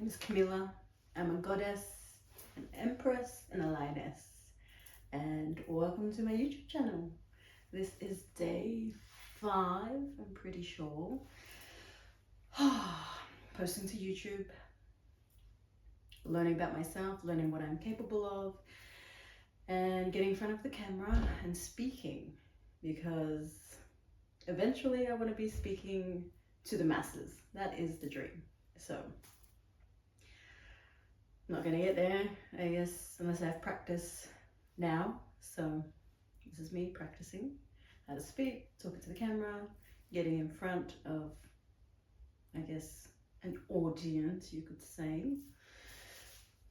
name is Camilla. I'm a goddess, an empress, and a lioness. And welcome to my YouTube channel. This is day 5, I'm pretty sure. Posting to YouTube, learning about myself, learning what I'm capable of, and getting in front of the camera and speaking, because eventually I want to be speaking to the masses. That is the dream. So I'm not gonna get there, I guess, unless I have practice now. So this is me practicing how to speak, talking to the camera, getting in front of, I guess, an audience, you could say.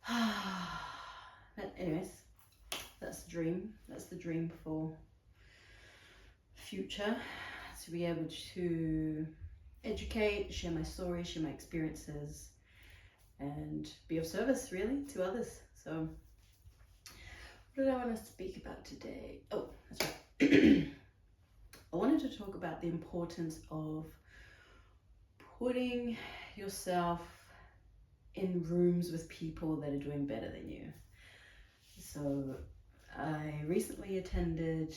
But anyways, that's the dream. That's the dream for future, to be able to educate, share my story, share my experiences, and be of service really to others. So what did I want to speak about today? Oh, that's right. I wanted to talk about the importance of putting yourself in rooms with people that are doing better than you. So I recently attended,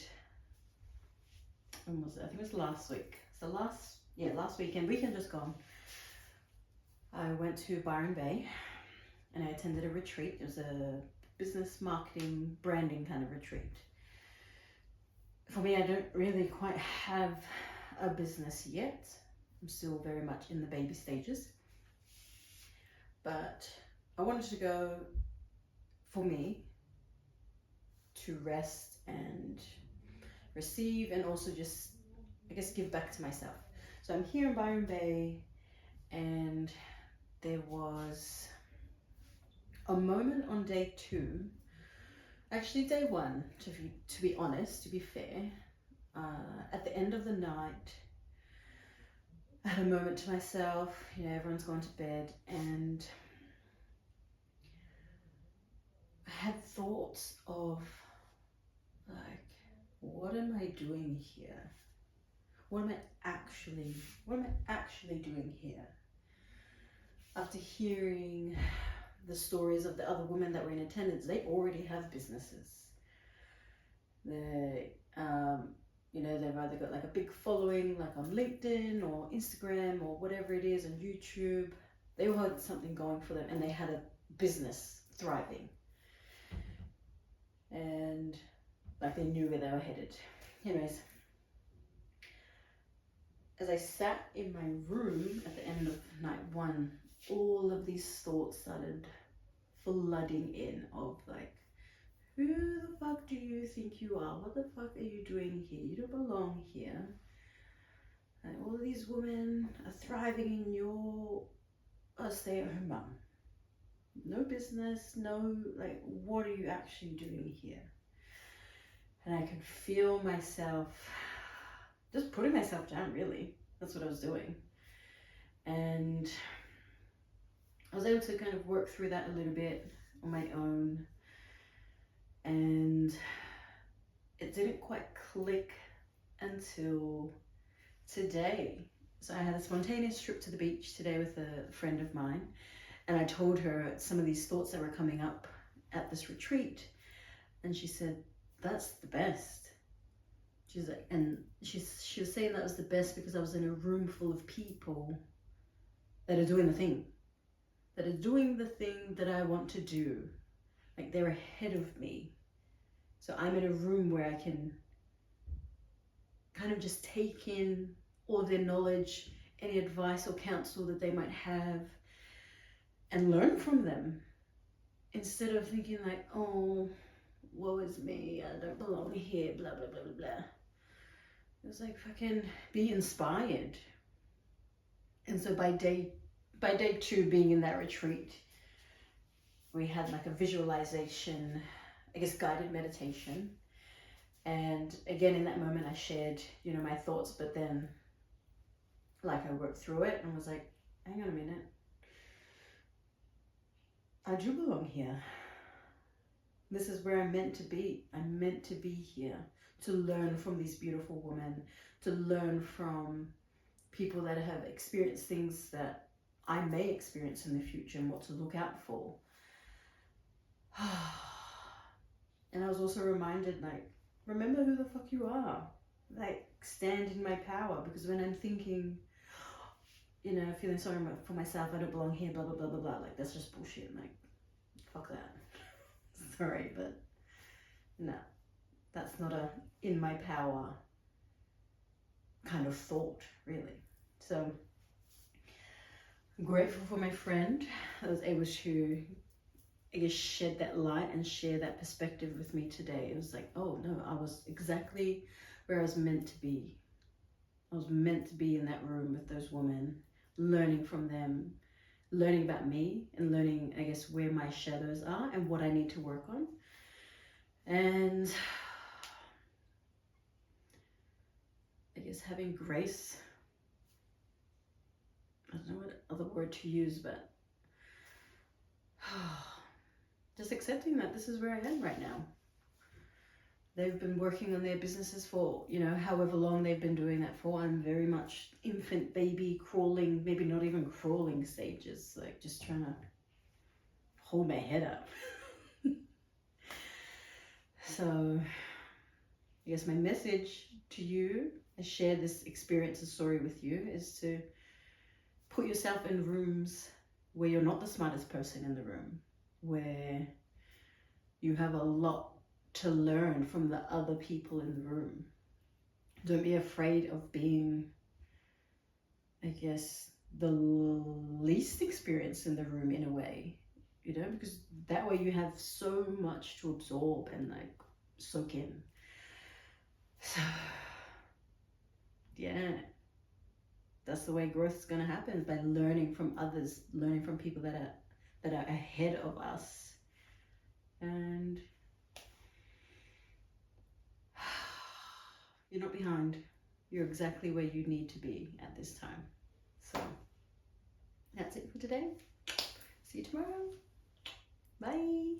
when was it? I think it was last week. So last weekend just gone, I went to Byron Bay and I attended a retreat. It was a business marketing branding kind of retreat. For me, I don't really quite have a business yet. I'm still very much in the baby stages. But I wanted to go, for me, to rest and receive, and also just, I guess, give back to myself. So I'm here in Byron Bay, and there was a moment on day 2, actually day 1, to be honest, to be fair. At the end of the night, I had a moment to myself. You know, everyone's gone to bed, and I had thoughts of, like, what am I doing here? What am I actually doing here? After hearing the stories of the other women that were in attendance, they already have businesses. They, you know, they've either got like a big following, like on LinkedIn or Instagram or whatever it is, on YouTube. They all had something going for them, and they had a business thriving. And like they knew where they were headed. Anyways, as I sat in my room at the end of night 1, all of these thoughts started flooding in of like, who the fuck do you think you are? What the fuck are you doing here? You don't belong here. And all of these women are thriving, and you're a stay-at-home mom. No business, no, like, what are you actually doing here? And I could feel myself just putting myself down, really. That's what I was doing. And I was able to kind of work through that a little bit on my own. And it didn't quite click until today. So I had a spontaneous trip to the beach today with a friend of mine. And I told her some of these thoughts that were coming up at this retreat. And she said, that's the best. She's like, and she was saying that was the best because I was in a room full of people that are doing the thing. That are doing the thing that I want to do. Like, they're ahead of me. So I'm in a room where I can kind of just take in all of their knowledge, any advice or counsel that they might have, and learn from them. Instead of thinking like, oh, woe is me, I don't belong here, blah, blah, blah, blah, blah. It was like, fucking be inspired. And so by day 2 being in that retreat, we had like a visualization, I guess guided meditation. And again, in that moment I shared, you know, my thoughts, but then like I worked through it and was like, hang on a minute. I do belong here. This is where I'm meant to be. I'm meant to be here to learn from these beautiful women, to learn from people that have experienced things that I may experience in the future and what to look out for. And I was also reminded, like, remember who the fuck you are. Like, stand in my power. Because when I'm thinking, you know, feeling sorry for myself, I don't belong here, blah, blah, blah, blah, blah. Like, that's just bullshit. Like, fuck that. Sorry, but no. That's not a in my power kind of thought, really. So, I'm grateful for my friend that was able to, I guess, shed that light and share that perspective with me today. It was like, oh no, I was exactly where I was meant to be. I was meant to be in that room with those women, learning from them, learning about me, and learning, I guess, where my shadows are and what I need to work on. And I guess having grace, I don't know what other word to use, but just accepting that this is where I am right now. They've been working on their businesses for, you know, however long they've been doing that for. I'm very much infant, baby, crawling, maybe not even crawling stages, like just trying to hold my head up. So I guess my message to you, I share this experience and story with you, is to put yourself in rooms where you're not the smartest person in the room, where you have a lot to learn from the other people in the room. Don't be afraid of being, I guess, the least experienced in the room in a way, you know, because that way you have so much to absorb and like soak in. So yeah, that's the way growth is going to happen, by learning from others, learning from people that are ahead of us. And you're not behind. You're exactly where you need to be at this time. So that's it for today. See you tomorrow. Bye.